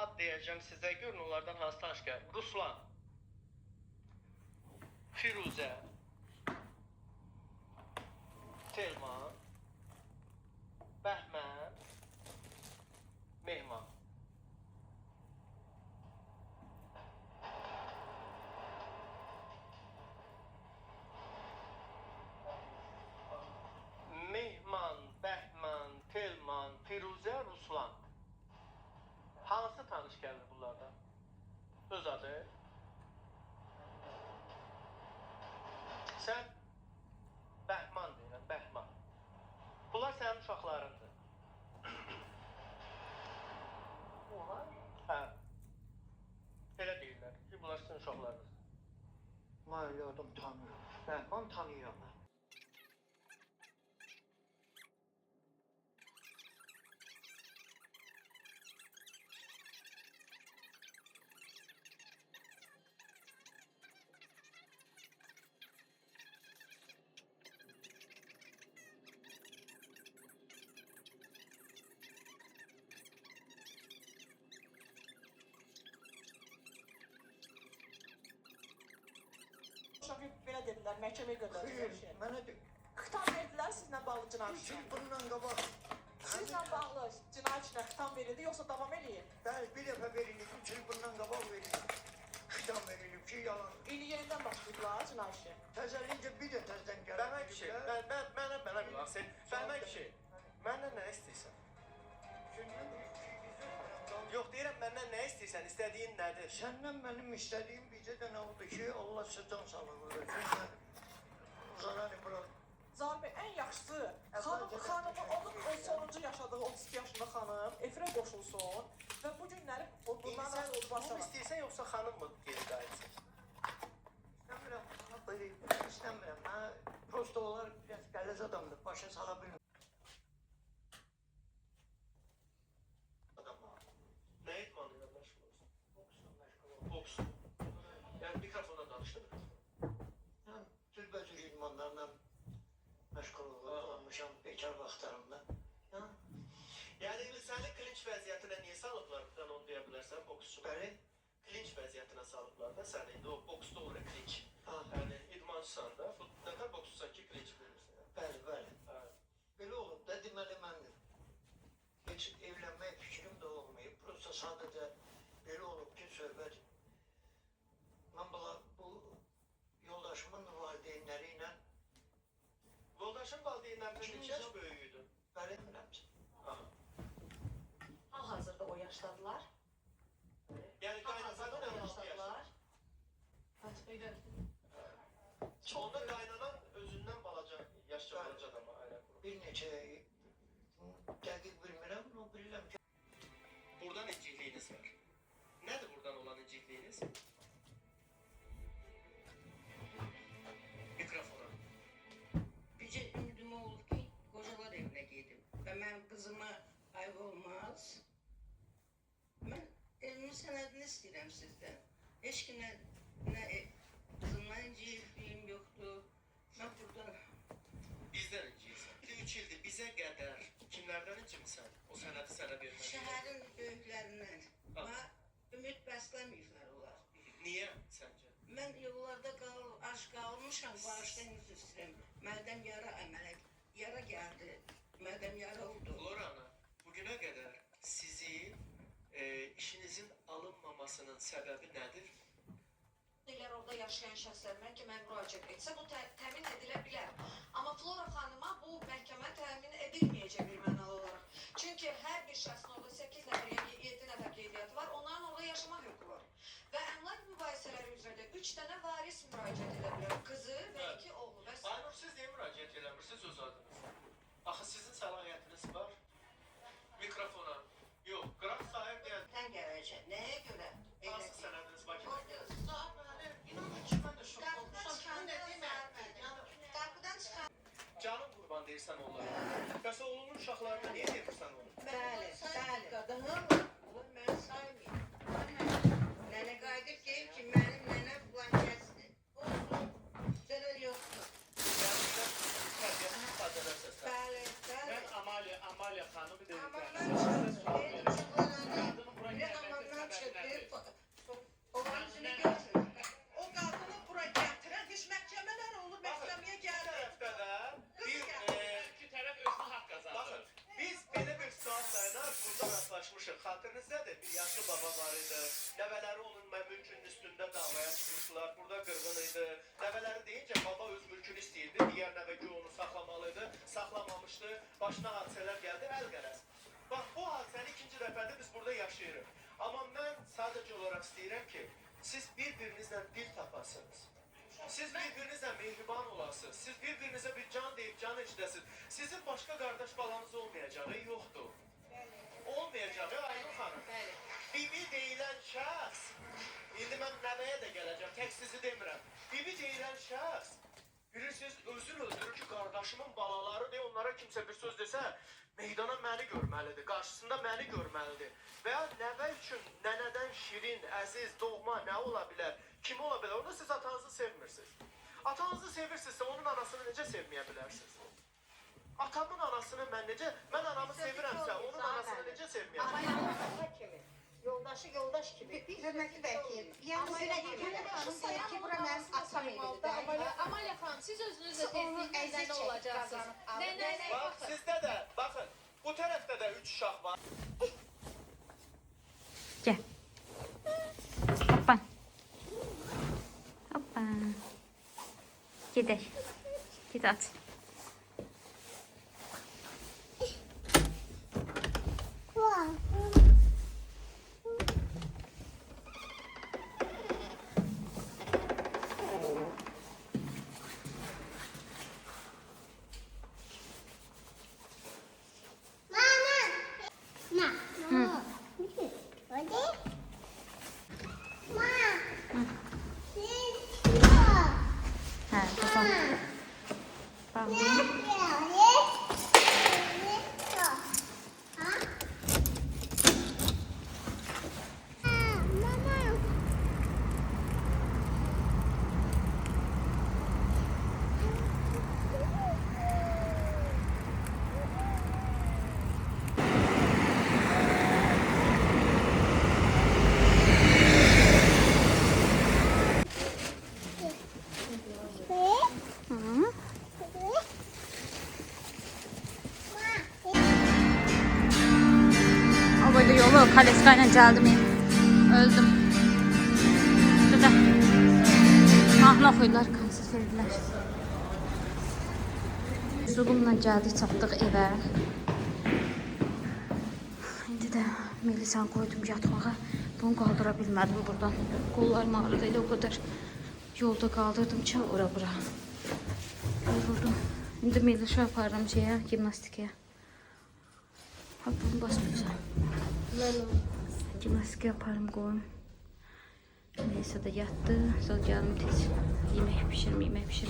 ad deyəcəm sizə. Görün onlardan hansı tanış gəlir. Ruslan, Firuzə, Telman, Bəhmən, Mehman. Mehman, Bəhmən, Telman, Firuzə, Ruslan. Hansı tanış gəlir bunlardan? Öz adı. Sən Bəhman deyirəm, Bəhman. Bunlar sənin uşaqlarındır. Hə. Elə deyirlər ki, bunlar sizin uşaqlarınız. Mən adam tanıyorum. Bəhman tanıyorum. Uşağı belə dedilər, məhkəməyə göndərdilər. Mənə de... Xitam verdilər sizlə bağlı cinayət Üç işinə. il bundan qabaq. Sizlə bağlı cinayət işinə xitam verildi, yoxsa davam edin? Bəli, bir dəfə verilib, 3 il bundan qabaq verilib. Xitam verilib ki, yalan. İndi yenidən başlayıblar cinayət işi. Təzəlincə bir də təzdən gəlib. Bəhmən kişi, mənə qulaq sen. Bəhmən kişi, məndən nə istəyirsən? Yox, deyirəm, məndən nə istəyirsən, istədiyin nədir? Səndən mənim istədiyim bircə dənə oldu ki, Allah sizdən sağlığı versin. Uzanani bura. Zahir bəy, ən yaxşısı xanımı onun o sonuncu yaşadığı 32 yaşında xanım efirə qoşulsun və bu günləri İndi bundan sən sonra bunu başlayalım. istəyirsən, yoxsa xanım mı geri qayıtsın? İstəmirəm, böyle istəmirəm. Mən prosto olaraq biraz qəliz adamdır, başa sala bilmirəm. Nə etmanıyla məşğul olsun? Boks. Yəni mikrofona danışdın mı? Mən türbəcür idmanlarla məşğul olmuşam bekar vaxtlarımda. Yəni səni klinç vəziyyətinə niyə salıblar? Sən onu deyə bilərsən, boksçu. Bəli. Klinç vəziyyətinə salıblar da səni. İndi o boksda olur klinç. Ha. Yəni idmançısan da, bu nətər boksçusan ki, klinç verirsən. Bəli, bəli. Hə. Belə olub da deməli məndir. Heç evlənmək fikrim də olmayıb. Prosta sadəcə belə olub ki, söhbət. Mən bu yoldaşımın valideynləri ilə Yoldaşın valideynlərindən neçə yaş böyük idin? bəli bilmirəm. Hal-hazırda o yaşdadılar. Yəni qaynanan o 16 yaş. yaşdadılar. Onda qaynanan özündən balaca, yaşca balaca da ailə qurur. Bir neçə dəqiq bilmirəm, amma bilirəm ki, Buradan incikliyiniz var. Nədir buradan olan incikliyiniz? Mikrofona. Bircə ümidim olur ki, qocalar evinə gedim və mənim qızıma ayıb olmaz. Mən evimin sənədini istəyirəm sizdən. Heç ki nə qızımdan inciyim yoxdur. Mən buradan Bizdən inciyirsən. 3 ildir bizə qədər kimlərdən incimisən? O sənədi sənə vermək. şəhərin böyüklərindən Ha. mənə ümid bəsləməyiblər onlar. Niyə səncə? Mən yollarda ac qalmışam, bağışlayın istəyirəm. Məndən yara əmələk, yara gəldi. Məndən yara oldu. Flora ana, bugünə qədər sizi işinizin alınmamasının səbəbi nədir? Deyirlər orada yaşayan şəxslər məhkəməyə müraciət etsə bu təmin edilə bilər. Amma Flora xanıma bu məhkəmə təmin edilməyəcək bir mənalı olaraq. Çünki hər bir şəxsin orada 8 nəfər, yəni 7 nəfər qeydiyyatı var, onların orada yaşama hüququ var. Və əmlak mübahisələri üzrə də 3 dənə varis müraciət edə bilər. Qızı və 2 oğlu və Aynur, siz niyə müraciət eləmirsiniz öz adınız? Axı sizin səlahiyyətiniz var. Mikrofona. Yox, qraf sahib deyək. Sən gələcək. Nəyə görə? Hansı sənədiniz var ki? İnanın ki, mən də şok olmuşam. Qapıdan çıxan. Canım qurban deyirsən onlara. Bəs oğlunun uşaqlarına niyə demirsən onu? Bəli, bəli. Qadınım, ulan mən saymayayım. Nənə qayıdıb deyib ki, mənim nənəm blankəsdir. O baba var idi. Nəvələri onun mülkünün üstündə davaya çıxmışdılar. Burada qırğın idi. Nəvələri deyincə baba öz mülkünü istəyirdi. Digər nəvə ki onu saxlamalıydı. Saxlamamışdı. Başına hadisələr gəldi. Əl-qərəz. Bax, bu hadisəni ikinci dəfədir biz burada yaşayırıq. Amma mən sadəcə olaraq istəyirəm ki, siz bir-birinizlə dil tapasınız. Siz bir-birinizlə mehriban olasınız. Siz bir-birinizə bir can deyib can eşidəsiniz. Sizin başqa qardaş balanız olmayacağı yoxdur. Olmayacağı Aynur xanım. Bibi deyilən şəxs, indi mən nəvəyə də gələcəm, tək sizi demirəm. Bibi deyilən şəxs, bilirsiniz, özünü öldürür ki, qardaşımın balaları deyə onlara kimsə bir söz desə, meydana məni görməlidir, qarşısında məni görməlidir. Və ya nəvə üçün nənədən şirin, əziz, doğma nə ola bilər, kim ola bilər? Onda siz atanızı sevmirsiniz. Atanızı sevirsinizsə onun anasını necə sevməyə bilərsiniz? Atamın anasını mən anamı sevirəmsə, onun anasını necə sevməyə bilərsiniz? Yoldaşı yoldaş kimi. Hörmətli vəkil. Yəni sizə gələn xanım ki, bura mənim atam idi. Amalya xanım, siz özünüz də tezliklə nə olacaqsınız? Nənəyə Bax, sizdə də, baxın, bu tərəfdə də 3 uşaq var. Gel. Hoppa. Hoppa. Gidelim. Git at. Ha, tamam. Bağlayayım. O böyle yolu Kaleskay'la geldim ya. Öldüm. Burada. Mahnı oxuyurlar, konsert verirlər. Zulumla gəldik, çatdıq evə. İndi də Melisanı qoydum yatmağa. Bunu qaldıra bilmədim buradan. Qollarım ağrıdı, elə o qədər yolda qaldırdım ki, ora-bura. Yoruldum. İndi Melisa'yı apardım gimnastikaya. Ha, bunu basmayacağım. Gimnastika yaparım, qoyum. Melisa da yattı. Sonra geldim tez. Yemek pişirmemişim.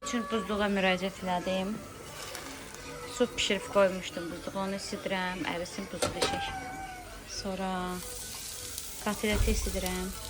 Üçün buzluğa müraciət elədim. Su pişirib koymuştum buzluğa, onu isidirəm, ərisin buzu düşək. Sonra kotleti isidirəm.